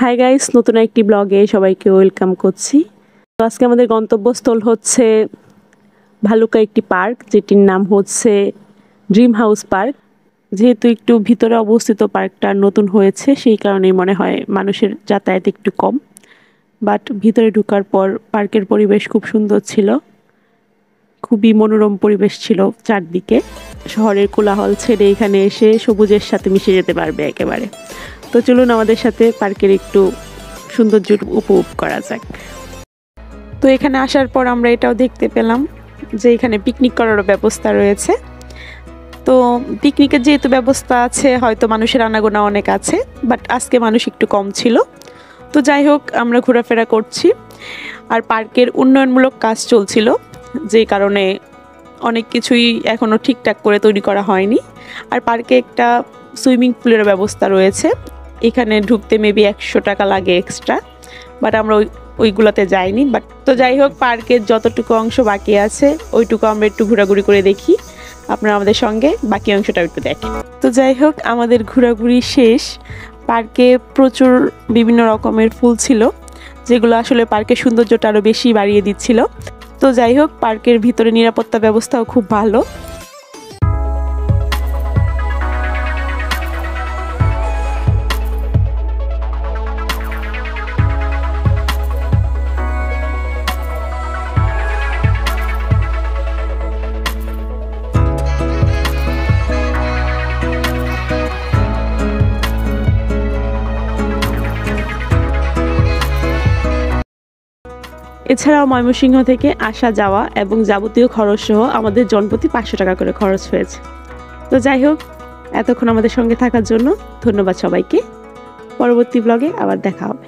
Hi guys, নতুন একটি ব্লগে সবাইকে ওয়েলকাম করছি। তো আজকে আমাদের গন্তব্যস্থল হচ্ছে ভালুকা একটি পার্ক, যেটির নাম হচ্ছে ড্রিম হাউস পার্ক। যেহেতু একটু ভিতরে অবস্থিত পার্কটা নতুন হয়েছে, সেই কারণেই মনে হয় মানুষের যাতায়াত একটু কম। বাট ভিতরে ঢোকার পর পার্কের পরিবেশ খুব সুন্দর ছিল, খুবই মনোরম পরিবেশ ছিল চারদিকে। শহরের কোলাহল ছেড়ে এখানে এসে সবুজের সাথে মিশে যেতে পারবে একেবারে। তো চলুন আমাদের সাথে পার্কের একটু সৌন্দর্য উপভোগ করা যাক। তো এখানে আসার পর আমরা এটাও দেখতে পেলাম যে এখানে পিকনিক করারও ব্যবস্থা রয়েছে। তো পিকনিকের যেহেতু ব্যবস্থা আছে, হয়তো মানুষের আনাগোনা অনেক আছে, বাট আজকে মানুষ একটু কম ছিল। তো যাই হোক, আমরা ঘোরাফেরা করছি। আর পার্কের উন্নয়নমূলক কাজ চলছিল, যেই কারণে অনেক কিছুই এখনও ঠিকঠাক করে তৈরি করা হয়নি। আর পার্কে একটা সুইমিং পুলের ব্যবস্থা রয়েছে, এখানে ঢুকতে মেবি 100 টাকা লাগে এক্সট্রা, বাট আমরা ওইগুলোতে যাইনি। বাট তো যাই হোক, পার্কের যতটুকু অংশ বাকি আছে ওইটুকু আমরা একটু ঘোরাঘুরি করে দেখি। আপনারা আমাদের সঙ্গে বাকি অংশটা একটু দেখেন। তো যাই হোক, আমাদের ঘোরাঘুরি শেষ। পার্কে প্রচুর বিভিন্ন রকমের ফুল ছিল, যেগুলো আসলে পার্কের সৌন্দর্যটা আরও বেশি বাড়িয়ে দিচ্ছিল। তো যাই হোক, পার্কের ভিতরে নিরাপত্তা ব্যবস্থাও খুব ভালো। এছাড়াও ময়মনসিংহ থেকে আসা যাওয়া এবং যাবতীয় খরচ সহ আমাদের জনপ্রতি 500 টাকা করে খরচ হয়েছে। তো যাই হোক, এতক্ষণ আমাদের সঙ্গে থাকার জন্য ধন্যবাদ সবাইকে। পরবর্তী ব্লগে আবার দেখা হবে।